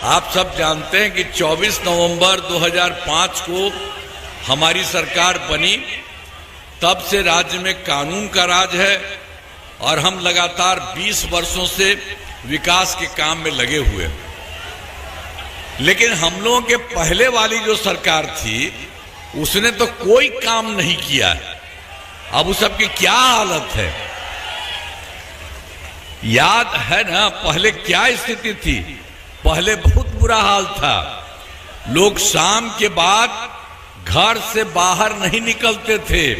आप सब जानते हैं कि 24 नवंबर 2005 को हमारी सरकार बनी। तब से राज्य में कानून का राज है और हम लगातार 20 वर्षों से विकास के काम में लगे हुए हैं। लेकिन हम लोगों के पहले वाली जो सरकार थी उसने तो कोई काम नहीं किया है। अब उस सबकी क्या हालत है, याद है ना? पहले क्या स्थिति थी? पहले बहुत बुरा हाल था। लोग शाम के बाद घर से बाहर नहीं निकलते थे।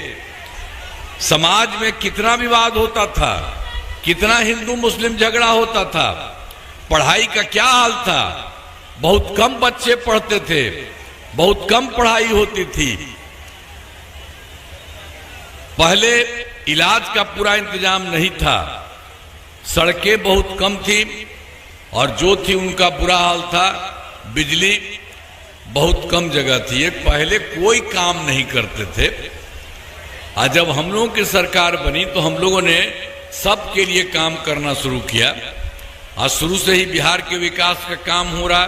समाज में कितना विवाद होता था, कितना हिंदू मुस्लिम झगड़ा होता था। पढ़ाई का क्या हाल था? बहुत कम बच्चे पढ़ते थे, बहुत कम पढ़ाई होती थी। पहले इलाज का पूरा इंतजाम नहीं था, सड़कें बहुत कम थी और जो थी उनका बुरा हाल था। बिजली बहुत कम जगह थी। पहले कोई काम नहीं करते थे। और जब हम लोगों की सरकार बनी तो हम लोगों ने सबके लिए काम करना शुरू किया और शुरू से ही बिहार के विकास का काम हो रहा।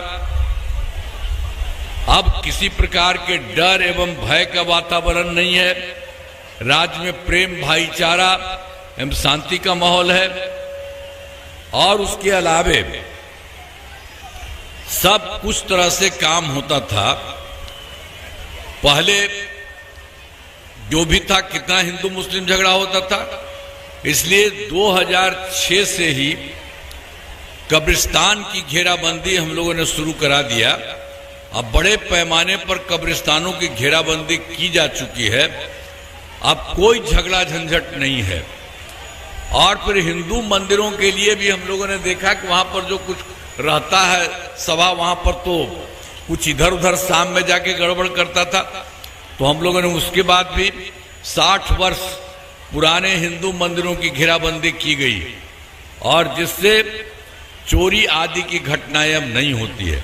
अब किसी प्रकार के डर एवं भय का वातावरण नहीं है। राज्य में प्रेम, भाईचारा एवं शांति का माहौल है। और उसके अलावे सब कुछ तरह से काम होता था। पहले जो भी था, कितना हिंदू मुस्लिम झगड़ा होता था, इसलिए 2006 से ही कब्रिस्तान की घेराबंदी हम लोगों ने शुरू करा दिया। अब बड़े पैमाने पर कब्रिस्तानों की घेराबंदी की जा चुकी है। अब कोई झगड़ा झंझट नहीं है। और फिर हिंदू मंदिरों के लिए भी हम लोगों ने देखा कि वहां पर जो कुछ रहता है सभा, वहां पर तो कुछ इधर उधर शाम में जाके गड़बड़ करता था। तो हम लोगों ने उसके बाद भी 60 वर्ष पुराने हिंदू मंदिरों की घेराबंदी की गई और जिससे चोरी आदि की घटनाएं अब नहीं होती है।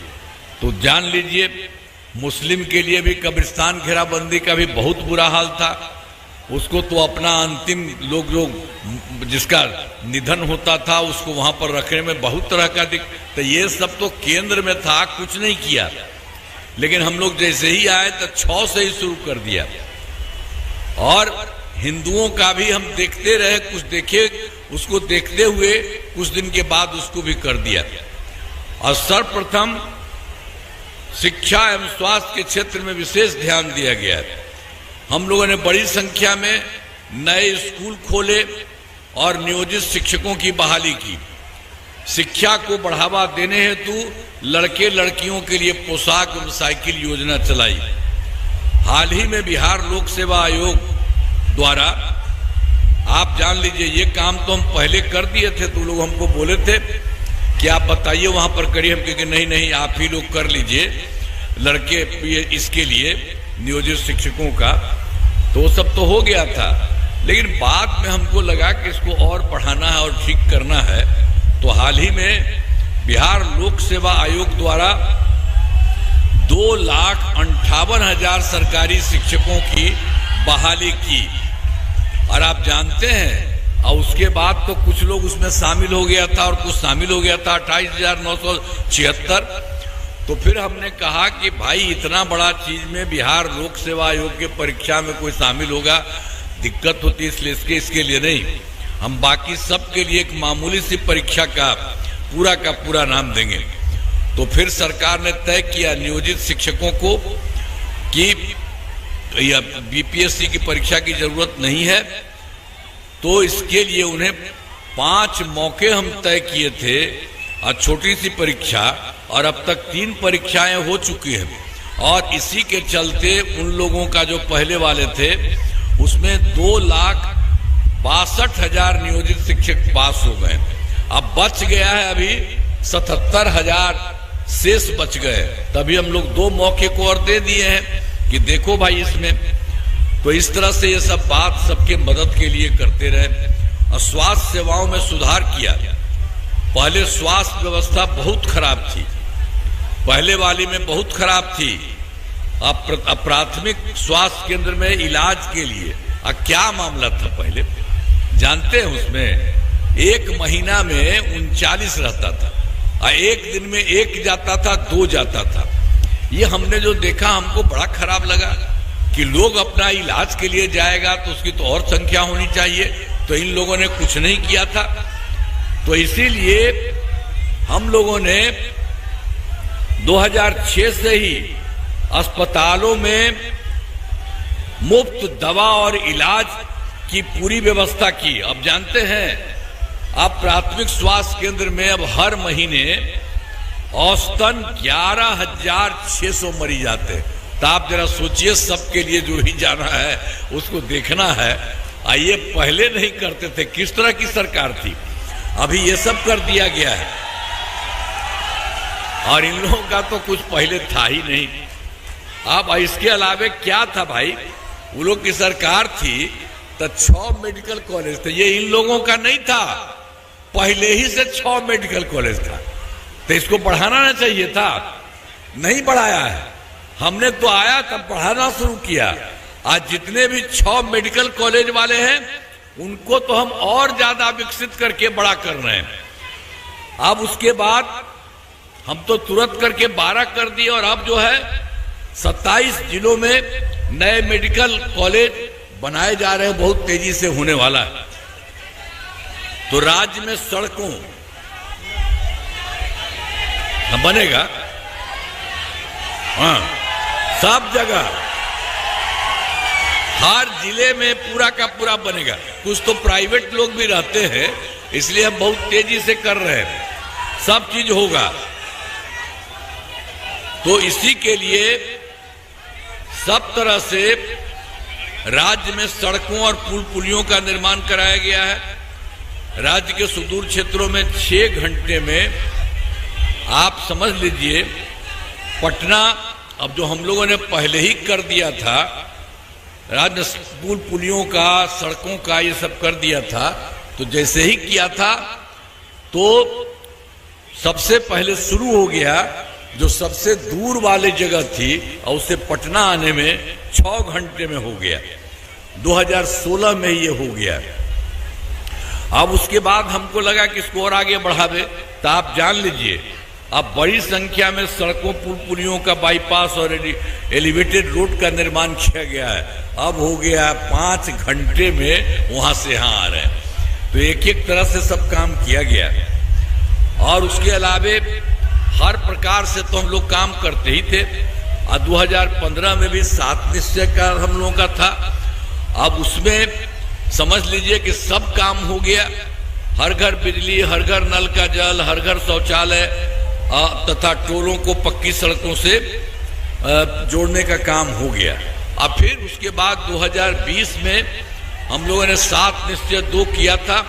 तो जान लीजिए, मुस्लिम के लिए भी कब्रिस्तान घेराबंदी का भी बहुत बुरा हाल था। उसको तो अपना अंतिम लोग जो जिसका निधन होता था उसको वहां पर रखने में बहुत तरह का तो ये सब तो केंद्र में था, कुछ नहीं किया। लेकिन हम लोग जैसे ही आए तो 6 से ही शुरू कर दिया। और हिंदुओं का भी हम देखते रहे, कुछ देखे, उसको देखते हुए कुछ दिन के बाद उसको भी कर दिया। और सर्वप्रथम शिक्षा एवं स्वास्थ्य के क्षेत्र में विशेष ध्यान दिया गया है। हम लोगों ने बड़ी संख्या में नए स्कूल खोले और नियोजित शिक्षकों की बहाली की। शिक्षा को बढ़ावा देने हेतु लड़के लड़कियों के लिए पोशाक एवं साइकिल योजना चलाई। हाल ही में बिहार लोक सेवा आयोग द्वारा, आप जान लीजिए, ये काम तो हम पहले कर दिए थे। तो लोग हमको बोले थे कि आप बताइए वहां पर करिए। हम कहे नहीं नहीं, आप ही लोग कर लीजिए लड़के इसके लिए नियोजित शिक्षकों का। तो सब तो हो गया था, लेकिन बाद में हमको लगा कि इसको और बढ़ाना है और ठीक करना है। तो हाल ही में बिहार लोक सेवा आयोग द्वारा 2,58,000 सरकारी शिक्षकों की बहाली की। और आप जानते हैं, और उसके बाद तो कुछ लोग उसमें शामिल हो गया था और कुछ शामिल हो गया था 28,976। तो फिर हमने कहा कि भाई इतना बड़ा चीज में बिहार लोक सेवा आयोग के परीक्षा में कोई शामिल होगा, दिक्कत होती है, इसलिए इसके लिए नहीं, हम बाकी सब के लिए एक मामूली सी परीक्षा का पूरा नाम देंगे। तो फिर सरकार ने तय किया नियोजित शिक्षकों को कि बीपीएससी की परीक्षा की जरूरत नहीं है। तो इसके लिए उन्हें 5 मौके हम तय किए थे और छोटी सी परीक्षा, और अब तक 3 परीक्षाएं हो चुकी हैं। और इसी के चलते उन लोगों का जो पहले वाले थे उसमें 2,62,000 नियोजित शिक्षक पास हो गए। अब बच गया है अभी 77,000 शेष बच गए। तभी हम लोग 2 मौके को और दे दिए हैं कि देखो भाई इसमें। तो इस तरह से ये सब बात सबके मदद के लिए करते रहे। और स्वास्थ्य सेवाओं में सुधार किया। पहले स्वास्थ्य व्यवस्था बहुत खराब थी, पहले वाली में बहुत खराब थी। अब प्राथमिक स्वास्थ्य केंद्र में इलाज के लिए क्या मामला था पहले जानते हैं? उसमें 1 महीना में 39 रहता था। एक दिन में एक जाता था, 2 जाता था। ये हमने जो देखा हमको बड़ा खराब लगा कि लोग अपना इलाज के लिए जाएगा तो उसकी तो और संख्या होनी चाहिए, तो इन लोगों ने कुछ नहीं किया था। तो इसीलिए हम लोगों ने 2006 से ही अस्पतालों में मुफ्त दवा और इलाज की पूरी व्यवस्था की। अब जानते हैं आप प्राथमिक स्वास्थ्य केंद्र में अब हर महीने औसतन 11,600 मरीज आते हैं। तो आप जरा सोचिए, सबके लिए जो ही जाना है उसको देखना है। आइए, पहले नहीं करते थे, किस तरह की सरकार थी, अभी ये सब कर दिया गया है। और इन लोगों का तो कुछ पहले था ही नहीं। अब इसके अलावे क्या था भाई, वो लोग की सरकार थी तो 6 मेडिकल कॉलेज थे। ये इन लोगों का नहीं था, पहले ही से 6 मेडिकल कॉलेज था। तो इसको बढ़ाना ना चाहिए था, नहीं बढ़ाया है। हमने तो आया तब बढ़ाना शुरू किया। आज जितने भी 6 मेडिकल कॉलेज वाले हैं उनको तो हम और ज्यादा विकसित करके बड़ा कर रहे हैं। अब उसके बाद हम तो तुरंत करके 12 कर दिए, और अब जो है 27 जिलों में नए मेडिकल कॉलेज बनाए जा रहे हैं, बहुत तेजी से होने वाला है। तो राज्य में सड़कों बनेगा, हाँ, सब जगह हर जिले में पूरा का पूरा बनेगा। कुछ तो प्राइवेट लोग भी रहते हैं, इसलिए हम बहुत तेजी से कर रहे हैं, सब चीज होगा। तो इसी के लिए सब तरह से राज्य में सड़कों और पुल पुलियों का निर्माण कराया गया है। राज्य के सुदूर क्षेत्रों में 6 घंटे में आप समझ लीजिए, पटना अब जो हम लोगों ने पहले ही कर दिया था, राज्य पुल पुलियों का, सड़कों का ये सब कर दिया था, तो जैसे ही किया था तो सबसे पहले शुरू हो गया जो सबसे दूर वाली जगह थी, और उससे पटना आने में 6 घंटे में हो गया। 2016 में ये हो गया। अब उसके बाद हमको लगा कि इसको और आगे बढ़ावे, तो आप जान लीजिए अब बड़ी संख्या में सड़कों, पुल पुलियों का, बाईपास और एलिवेटेड रोड का निर्माण किया गया है। अब हो गया 5 घंटे में वहां से यहां आ रहे हैं। तो एक एक तरह से सब काम किया गया। और उसके अलावे हर प्रकार से तो हम लोग काम करते ही थे। 2015 में भी 7 निश्चय का हम लोगों का था। अब उसमें समझ लीजिए कि सब काम हो गया। हर घर बिजली, हर घर नल का जल, हर घर शौचालय तथा टोलों को पक्की सड़कों से जोड़ने का काम हो गया। अब फिर उसके बाद 2020 में हम लोगों ने 7 निश्चय 2 किया था,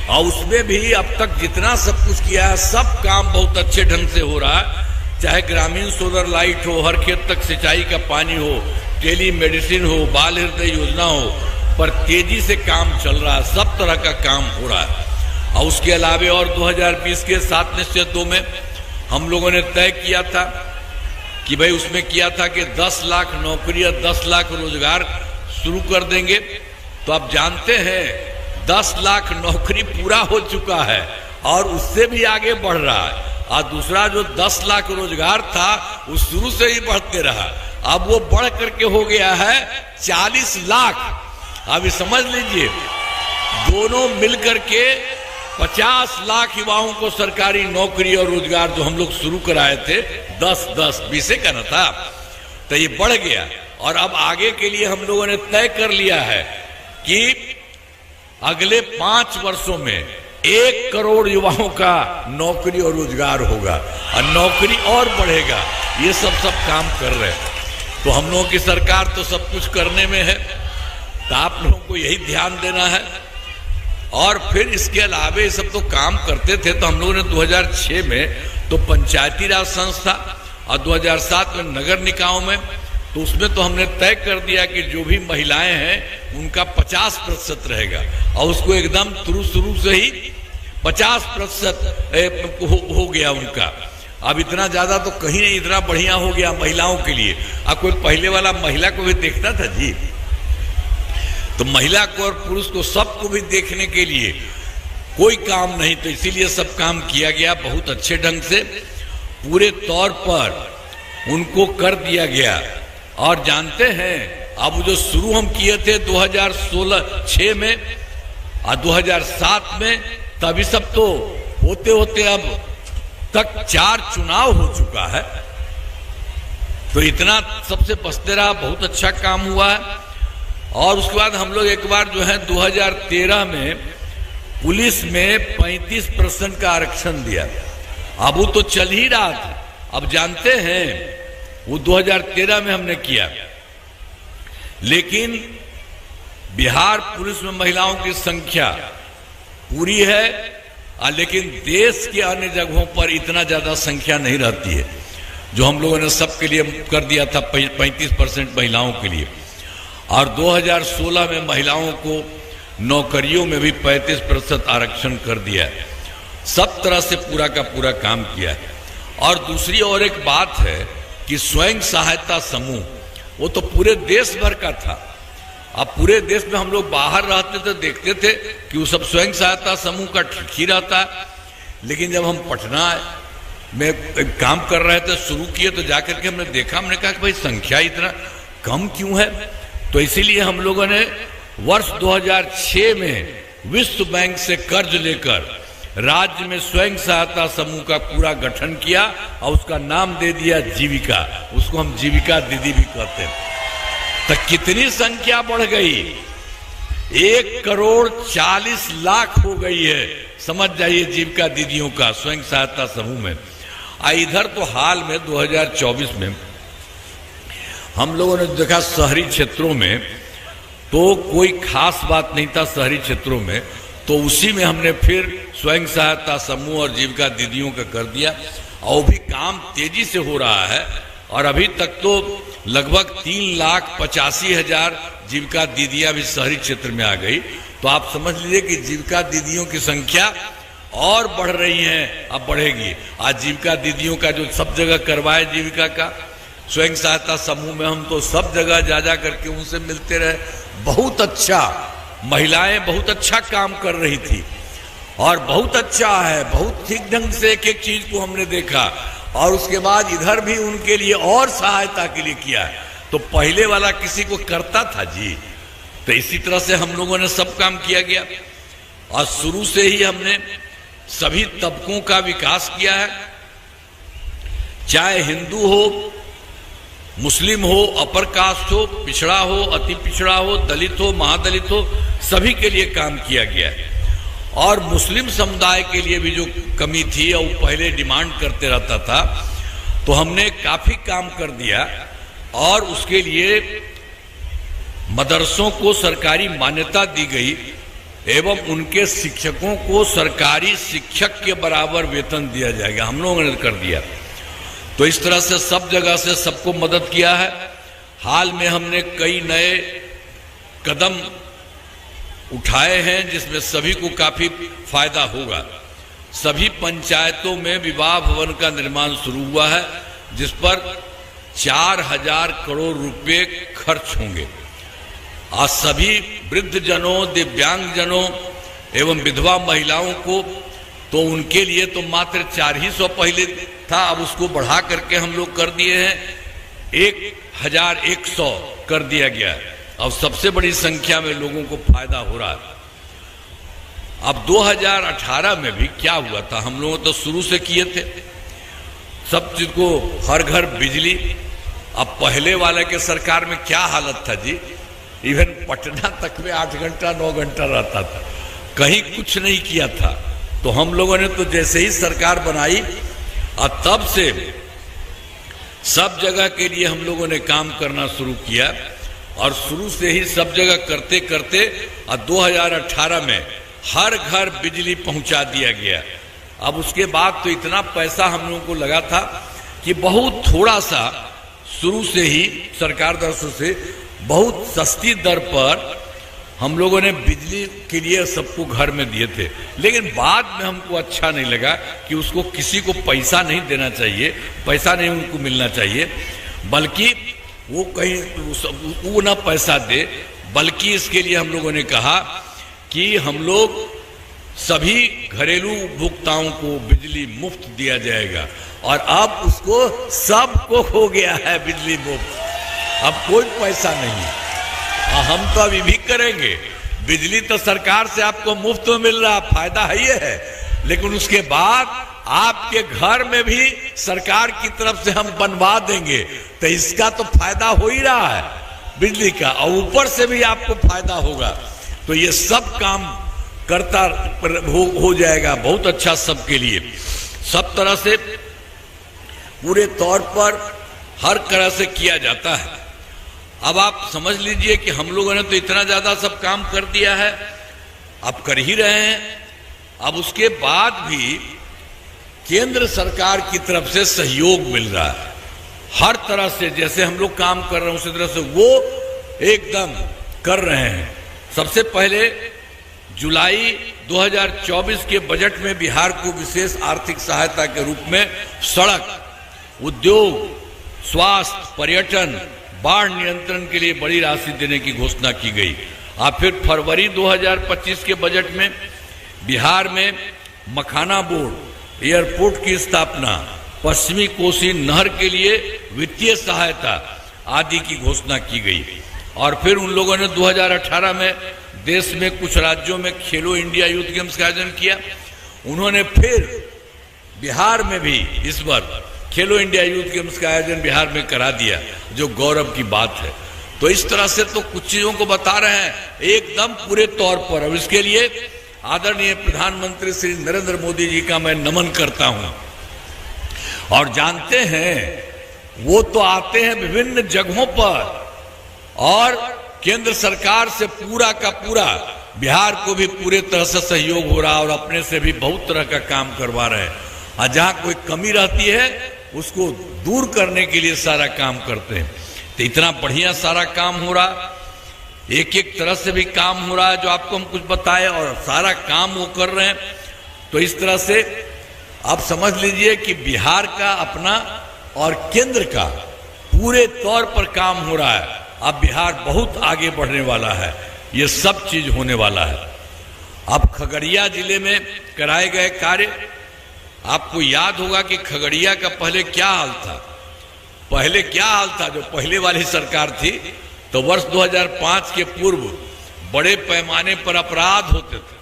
और उसमें भी अब तक जितना सब कुछ किया है, सब काम बहुत अच्छे ढंग से हो रहा है। चाहे ग्रामीण सोलर लाइट हो, हर खेत तक सिंचाई का पानी हो, टेली मेडिसिन हो, बाल हृदय योजना हो, पर तेजी से काम चल रहा है, सब तरह का काम हो रहा है। और उसके अलावे और 2020 के 7 निश्चय 2 में हम लोगों ने तय किया था कि भाई उसमें किया था कि 10 लाख नौकरी और 10 लाख रोजगार शुरू कर देंगे। तो आप जानते हैं 10 लाख नौकरी पूरा हो चुका है और उससे भी आगे बढ़ रहा है। और दूसरा जो 10 लाख रोजगार था वो शुरू से ही बढ़ते रहा, अब वो बढ़ करके हो गया है 40 लाख। अभी समझ लीजिए, दोनों मिलकर के 50 लाख युवाओं को सरकारी नौकरी और रोजगार जो हम लोग शुरू कराए थे, 10-10 20 का ना था, तो ये बढ़ गया। और अब आगे के लिए हम लोगों ने तय कर लिया है कि अगले 5 वर्षों में 1 करोड़ युवाओं का नौकरी और रोजगार होगा, और नौकरी और बढ़ेगा। ये सब काम कर रहे हैं। तो हम लोगों की सरकार तो सब कुछ करने में है, तो आप लोगों को यही ध्यान देना है। और फिर इसके अलावे ये सब तो काम करते थे। तो हम लोगों ने 2006 में तो पंचायती राज संस्था और 2007 में नगर निकायों में, तो उसमें तो हमने तय कर दिया कि जो भी महिलाएं हैं उनका 50% रहेगा, और उसको एकदम शुरू से ही 50% हो गया उनका। अब इतना ज्यादा तो कहीं नहीं, इतना बढ़िया हो गया महिलाओं के लिए। अब कोई पहले वाला महिला को भी देखता था जी, तो महिला को और पुरुष को सबको भी देखने के लिए कोई काम नहीं, तो इसीलिए सब काम किया गया बहुत अच्छे ढंग से, पूरे तौर पर उनको कर दिया गया। और जानते हैं अब जो शुरू हम किए थे 2016-6 में और 2007 में, तभी सब तो होते होते अब तक 4 चुनाव हो चुका है। तो इतना सबसे बचते रहा, बहुत अच्छा काम हुआ है। और उसके बाद हम लोग एक बार जो है 2013 में पुलिस में 35% का आरक्षण दिया। अब वो तो चल ही रहा था, अब जानते हैं वो 2013 में हमने किया। लेकिन बिहार पुलिस में महिलाओं की संख्या पूरी है, लेकिन देश के अन्य जगहों पर इतना ज्यादा संख्या नहीं रहती है। जो हम लोगों ने सबके लिए कर दिया था 35% महिलाओं के लिए। और 2016 में महिलाओं को नौकरियों में भी 35% आरक्षण कर दिया है। सब तरह से पूरा का पूरा काम किया है। और दूसरी और एक बात है कि स्वयं सहायता समूह वो तो पूरे देश भर का था। अब पूरे देश में हम लोग बाहर रहते थे, देखते थे कि वो सब स्वयं सहायता समूह का ठीक ही रहता है। लेकिन जब हम पटना में काम कर रहे थे, शुरू किए, तो जाकर के हमने देखा, हमने कहा कि भाई संख्या इतना कम क्यों है। तो इसीलिए हम लोगों ने वर्ष 2006 में विश्व बैंक से कर्ज लेकर राज्य में स्वयं सहायता समूह का पूरा गठन किया और उसका नाम दे दिया जीविका। उसको हम जीविका दीदी भी कहते हैं। तो कितनी संख्या बढ़ गई, 1,40,00,000 हो गई है। समझ जाइए जीविका दीदियों का स्वयं सहायता समूह में। इधर तो हाल में 2024 में हम लोगों ने देखा शहरी क्षेत्रों में तो कोई खास बात नहीं था शहरी क्षेत्रों में, तो उसी में हमने फिर स्वयं सहायता समूह और जीविका दीदियों का कर दिया। और भी काम तेजी से हो रहा है और अभी तक तो लगभग 3,85,000 जीविका दीदियां भी शहरी क्षेत्र में आ गई। तो आप समझ लीजिए कि जीविका दीदियों की संख्या और बढ़ रही है, अब बढ़ेगी। आज जीविका दीदियों का जो सब जगह करवाए जीविका का स्वयं सहायता समूह में, हम तो सब जगह जा जा करके उनसे मिलते रहे। बहुत अच्छा, महिलाएं बहुत अच्छा काम कर रही थी और बहुत अच्छा है, बहुत ठीक ढंग से एक एक चीज को हमने देखा। और उसके बाद इधर भी उनके लिए और सहायता के लिए किया है। तो पहले वाला किसी को करता था जी। तो इसी तरह से हम लोगों ने सब काम किया गया और शुरू से ही हमने सभी तबकों का विकास किया है, चाहे हिंदू हो, मुस्लिम हो, अपर कास्ट हो, पिछड़ा हो, अति पिछड़ा हो, दलित हो, महादलित हो, सभी के लिए काम किया गया है। और मुस्लिम समुदाय के लिए भी जो कमी थी और वो पहले डिमांड करते रहता था, तो हमने काफी काम कर दिया। और उसके लिए मदरसों को सरकारी मान्यता दी गई एवं उनके शिक्षकों को सरकारी शिक्षक के बराबर वेतन दिया जाएगा, हम लोगों ने कर दिया। तो इस तरह से सब जगह से सबको मदद किया है। हाल में हमने कई नए कदम उठाए हैं जिसमें सभी को काफी फायदा होगा। सभी पंचायतों में विवाह भवन का निर्माण शुरू हुआ है, जिस पर 4,000 करोड़ रुपए खर्च होंगे। आज सभी वृद्धजनों, दिव्यांगजनों एवं विधवा महिलाओं को तो उनके लिए तो मात्र 400 पहले था, अब उसको बढ़ा करके हम लोग कर दिए हैं 1,100 कर दिया गया है। अब सबसे बड़ी संख्या में लोगों को फायदा हो रहा है। अब 2018 में भी क्या हुआ था, हम लोग तो शुरू से किए थे सब चीज को, हर घर बिजली। अब पहले वाले के सरकार में क्या हालत था जी, इवन पटना तक में 8 घंटा 9 घंटा रहता था, कहीं कुछ नहीं किया था। तो हम लोगों ने तो जैसे ही सरकार बनाई और तब से सब जगह के लिए हम लोगों ने काम करना शुरू किया। और शुरू से ही सब जगह करते करते 2018 में हर घर बिजली पहुंचा दिया गया। अब उसके बाद तो इतना पैसा हम लोगों को लगा था कि बहुत थोड़ा सा शुरू से ही सरकार तरफ से बहुत सस्ती दर पर हम लोगों ने बिजली के लिए सबको घर में दिए थे। लेकिन बाद में हमको अच्छा नहीं लगा कि उसको किसी को पैसा नहीं देना चाहिए, पैसा नहीं उनको मिलना चाहिए, बल्कि वो कहीं वो ना पैसा दे, बल्कि इसके लिए हम लोगों ने कहा कि हम लोग सभी घरेलू उपभोक्ताओं को बिजली मुफ्त दिया जाएगा। और अब उसको सबको हो गया है बिजली मुफ्त, अब कोई पैसा नहीं। और हम तो अभी भी करेंगे, बिजली तो सरकार से आपको मुफ्त में मिल रहा, फायदा है ये है, लेकिन उसके बाद आपके घर में भी सरकार की तरफ से हम बनवा देंगे, तो इसका तो फायदा हो ही रहा है बिजली का, और ऊपर से भी आपको फायदा होगा। तो ये सब काम करता हो जाएगा, बहुत अच्छा सबके लिए, सब तरह से पूरे तौर पर हर तरह से किया जाता है। अब आप समझ लीजिए कि हम लोगों ने तो इतना ज्यादा सब काम कर दिया है, अब कर ही रहे हैं। अब उसके बाद भी केंद्र सरकार की तरफ से सहयोग मिल रहा है हर तरह से, जैसे हम लोग काम कर रहे हैं उसी तरह से वो एकदम कर रहे हैं। सबसे पहले जुलाई 2024 के बजट में बिहार को विशेष आर्थिक सहायता के रूप में सड़क, उद्योग, स्वास्थ्य, पर्यटन, बाढ़ नियंत्रण के लिए बड़ी राशि देने की घोषणा की गई। और फिर फरवरी 2025 के बजट में बिहार में मखाना बोर्ड, एयरपोर्ट की स्थापना, पश्चिमी कोसी नहर के लिए वित्तीय सहायता आदि की घोषणा की गई। और फिर उन लोगों ने 2018 में देश में कुछ राज्यों में खेलो इंडिया यूथ गेम्स का आयोजन किया। उन्होंने फिर बिहार में भी इस बार खेलो इंडिया यूथ गेम्स का आयोजन बिहार में करा दिया, जो गौरव की बात है। तो इस तरह से तो कुछ चीजों को बता रहे हैं एकदम पूरे तौर पर। अब इसके लिए आदरणीय प्रधानमंत्री श्री नरेंद्र मोदी जी का मैं नमन करता हूं। और जानते हैं वो तो आते हैं विभिन्न जगहों पर, और केंद्र सरकार से पूरा का पूरा बिहार को भी पूरे तरह से सहयोग हो रहा है, और अपने से भी बहुत तरह का काम करवा रहे हैं। और जहां कोई कमी रहती है उसको दूर करने के लिए सारा काम करते हैं। तो इतना बढ़िया सारा काम हो रहा, एक एक तरह से भी काम हो रहा है जो आपको हम कुछ बताए, और सारा काम वो कर रहे हैं। तो इस तरह से आप समझ लीजिए कि बिहार का अपना और केंद्र का पूरे तौर पर काम हो रहा है। अब बिहार बहुत आगे बढ़ने वाला है, ये सब चीज होने वाला है। अब खगड़िया जिले में कराए गए कार्य, आपको याद होगा कि खगड़िया का पहले क्या हाल था। पहले क्या हाल था, जो पहले वाली सरकार थी तो वर्ष 2005 के पूर्व बड़े पैमाने पर अपराध होते थे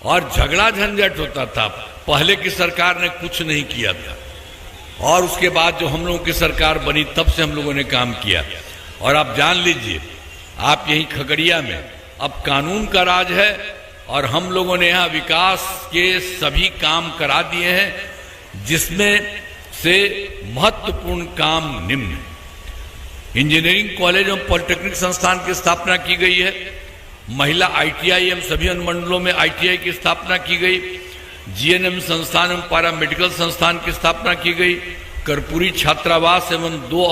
और झगड़ा झंझट होता था। पहले की सरकार ने कुछ नहीं किया था, और उसके बाद जो हम लोगों की सरकार बनी तब से हम लोगों ने काम किया। और आप जान लीजिए, आप यही खगड़िया में अब कानून का राज है, और हम लोगों ने यहाँ विकास के सभी काम करा दिए हैं, जिसमें से महत्वपूर्ण काम निम्न: इंजीनियरिंग कॉलेज एवं पॉलिटेक्निक संस्थान की स्थापना की गई है, महिला ITI एवं सभी अनुमंडलों में ITI की स्थापना की गई, GNM संस्थान एवं पैरामेडिकल संस्थान की स्थापना की गई, कर्पूरी छात्रावास एवं 2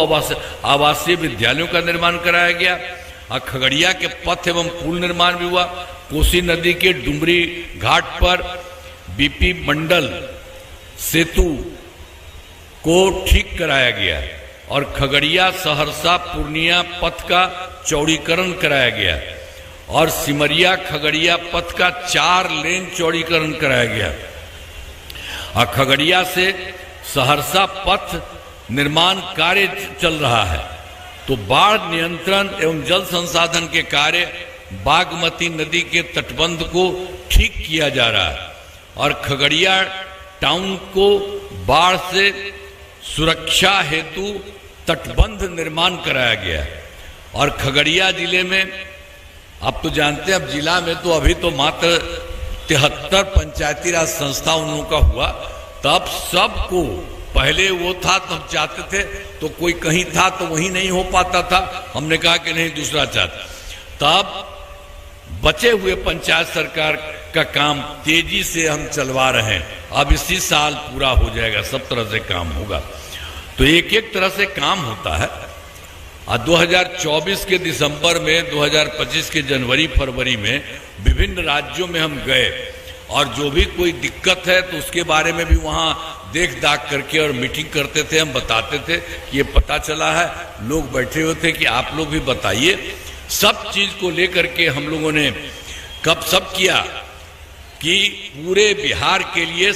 आवासीय विद्यालयों का निर्माण कराया गया, और खगड़िया के पथ एवं पुल निर्माण भी हुआ। कोसी नदी के डुमरी घाट पर BP मंडल सेतु को ठीक कराया गया, और खगड़िया सहरसा पूर्णिया पथ का चौड़ीकरण कराया गया, और सिमरिया खगड़िया पथ का 4 लेन चौड़ीकरण कराया गया। और खगड़िया से सहरसा पथ निर्माण कार्य चल रहा है। तो बाढ़ नियंत्रण एवं जल संसाधन के कार्य, बागमती नदी के तटबंध को ठीक किया जा रहा है, और खगड़िया टाउन को बाढ़ से सुरक्षा हेतु तटबंध निर्माण कराया गया है। और खगड़िया जिले में आप तो जानते हैं, अब जिला में तो अभी तो मात्र 73 पंचायती राज संस्था उन लोगों का हुआ। तब सबको पहले वो था, तब चाहते थे तो कोई कहीं था तो वहीं नहीं हो पाता था, हमने कहा कि नहीं दूसरा चाहता। तब बचे हुए पंचायत सरकार का काम तेजी से हम चलवा रहे हैं, अब इसी साल पूरा हो जाएगा, सब तरह से काम होगा। तो एक एक तरह से काम होता है। और 2024 के दिसंबर में, 2025 के जनवरी फरवरी में विभिन्न राज्यों में हम गए, और जो भी कोई दिक्कत है तो उसके बारे में भी वहाँ देख दाख करके और मीटिंग करते थे, हम बताते थे कि ये पता चला है, लोग बैठे हुए थे कि आप लोग भी बताइए। सब चीज को लेकर के हम लोगों ने कब सब किया कि पूरे बिहार के लिए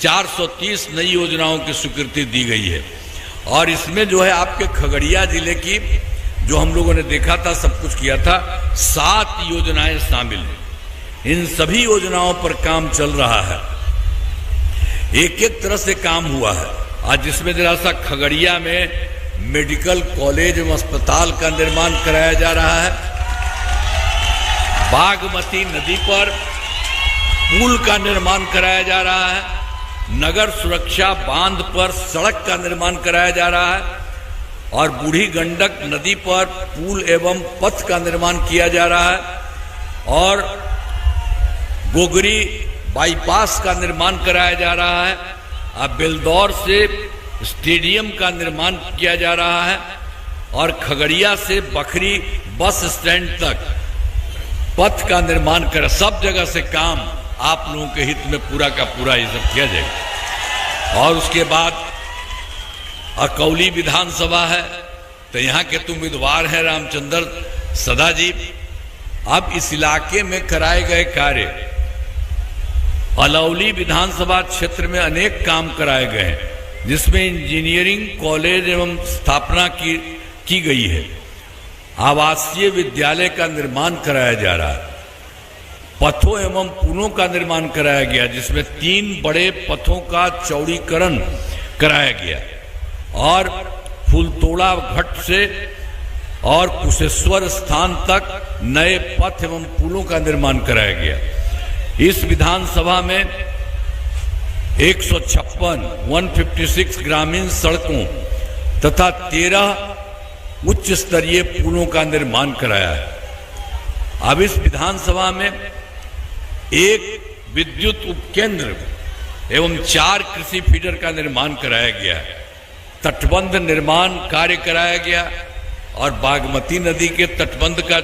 430 नई योजनाओं की स्वीकृति दी गई है। और इसमें जो है आपके खगड़िया जिले की जो हम लोगों ने देखा था, सब कुछ किया था, 7 योजनाएं शामिल हैं। इन सभी योजनाओं पर काम चल रहा है, एक एक तरह से काम हुआ है। आज जिसमें जरा सा खगड़िया में मेडिकल कॉलेज एवं अस्पताल का निर्माण कराया जा रहा है, बागमती नदी पर पुल का निर्माण कराया जा रहा है, नगर सुरक्षा बांध पर सड़क का निर्माण कराया जा रहा है और बूढ़ी गंडक नदी पर पुल एवं पथ का निर्माण किया जा रहा है और गोगरी बाईपास का निर्माण कराया जा रहा है। अब बेलदौर से स्टेडियम का निर्माण किया जा रहा है और खगड़िया से बखरी बस स्टैंड तक पथ का निर्माण कर, सब जगह से काम आप लोगों के हित में पूरा का पूरा ये सब किया जाएगा। और उसके बाद अकौली विधानसभा है, तो यहाँ के तो उम्मीदवार हैं रामचंद्र सदा जी। अब इस इलाके में कराए गए कार्य, अलौली विधानसभा क्षेत्र में अनेक काम कराए गए हैं, जिसमें इंजीनियरिंग कॉलेज एवं स्थापना की गई है, आवासीय विद्यालय का निर्माण कराया जा रहा है, पथों एवं पुलों का निर्माण कराया गया, जिसमें 3 बड़े पथों का चौड़ीकरण कराया गया और फुलतोड़ा घाट से और कुशेश्वर स्थान तक नए पथ एवं पुलों का निर्माण कराया गया। इस विधानसभा में 156 ग्रामीण सड़कों तथा 13 उच्च स्तरीय पुलों का निर्माण कराया है। अब इस विधानसभा में एक विद्युत उपकेंद्र एवं 4 कृषि फीडर का निर्माण कराया गया है, तटबंध निर्माण कार्य कराया गया और बागमती नदी के तटबंध का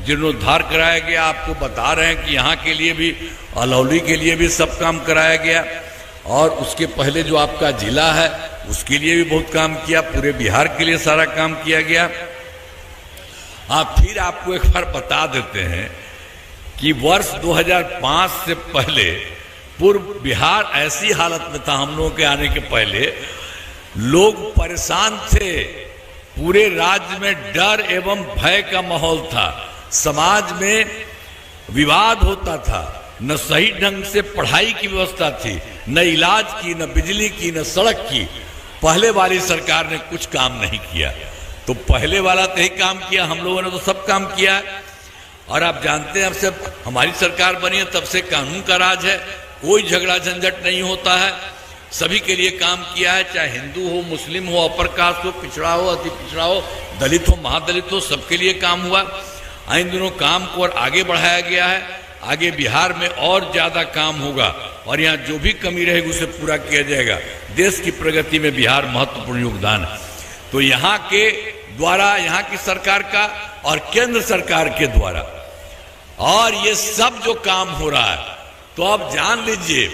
जीर्णोद्धार कराया गया। आपको बता रहे हैं कि यहाँ के लिए भी, अलौली के लिए भी सब काम कराया गया और उसके पहले जो आपका जिला है उसके लिए भी बहुत काम किया, पूरे बिहार के लिए सारा काम किया गया। फिर आपको एक बार बता देते हैं कि वर्ष 2005 से पहले पूर्व बिहार ऐसी हालत में था, हम लोगों के आने के पहले लोग परेशान थे, पूरे राज्य में डर एवं भय का माहौल था, समाज में विवाद होता था, न सही ढंग से पढ़ाई की व्यवस्था थी, न इलाज की, न बिजली की, न सड़क की। पहले वाली सरकार ने कुछ काम नहीं किया, तो पहले वाला तो ही काम किया, हम लोगों ने तो सब काम किया। और आप जानते हैं अब से हमारी सरकार बनी है तब से कानून का राज है, कोई झगड़ा झंझट नहीं होता है, सभी के लिए काम किया है, चाहे हिंदू हो, मुस्लिम हो, अपर कास्ट हो, पिछड़ा हो, अति पिछड़ा हो, दलित हो, महादलित हो, सबके लिए काम हुआ। इन दिनों काम को और आगे बढ़ाया गया है, आगे बिहार में और ज्यादा काम होगा और यहाँ जो भी कमी रहेगी उसे पूरा किया जाएगा। देश की प्रगति में बिहार महत्वपूर्ण योगदान है। तो यहाँ के द्वारा, यहाँ की सरकार का और केंद्र सरकार के द्वारा, और ये सब जो काम हो रहा है, तो आप जान लीजिए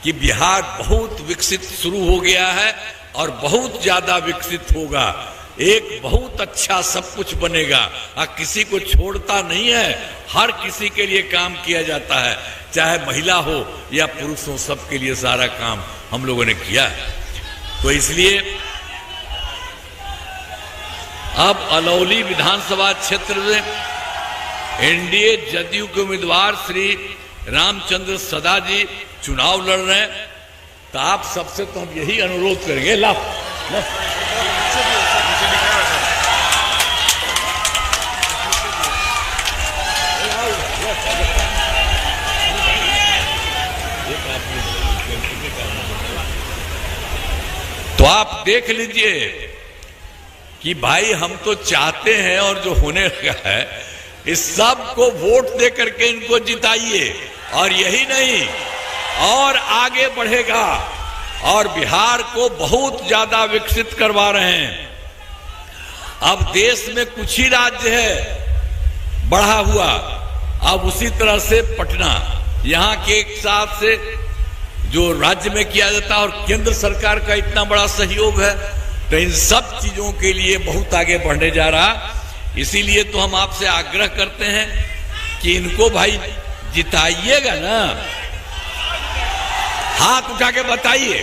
कि बिहार बहुत विकसित शुरू हो गया है और बहुत ज्यादा विकसित होगा, एक बहुत अच्छा सब कुछ बनेगा और किसी को छोड़ता नहीं है, हर किसी के लिए काम किया जाता है, चाहे महिला हो या पुरुष हो, सबके लिए सारा काम हम लोगों ने किया है। तो इसलिए अब अलौली विधानसभा क्षेत्र में एनडीए जदयू के उम्मीदवार श्री रामचंद्र सदा जी चुनाव लड़ रहे हैं। तो आप सबसे तो हम यही अनुरोध करेंगे, तो आप देख लीजिए कि भाई हम तो चाहते हैं और जो होने लगा है इस सब को वोट दे करके इनको जिताइए, और यही नहीं और आगे बढ़ेगा और बिहार को बहुत ज्यादा विकसित करवा रहे हैं। अब देश में कुछ ही राज्य है बढ़ा हुआ, अब उसी तरह से पटना यहाँ के एक साथ से जो राज्य में किया जाता है और केंद्र सरकार का इतना बड़ा सहयोग है, तो इन सब चीजों के लिए बहुत आगे बढ़ने जा रहा। इसीलिए तो हम आपसे आग्रह करते हैं कि इनको भाई जिताइएगा ना? हाथ उठा के बताइए।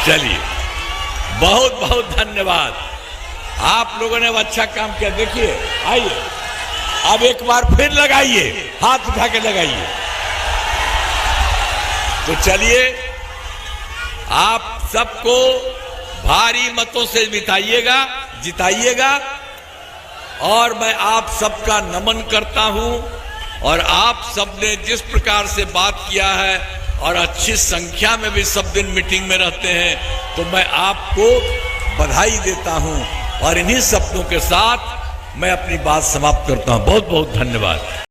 चलिए, बहुत बहुत धन्यवाद। आप लोगों ने अच्छा काम किया। देखिए, आइए अब एक बार फिर लगाइए, हाथ उठा के लगाइए। तो चलिए, आप सबको भारी मतों से जिताइएगा और मैं आप सबका नमन करता हूं। और आप सबने जिस प्रकार से बात किया है और अच्छी संख्या में भी सब दिन मीटिंग में रहते हैं, तो मैं आपको बधाई देता हूं। और इन्हीं शब्दों के साथ मैं अपनी बात समाप्त करता हूं। बहुत बहुत धन्यवाद।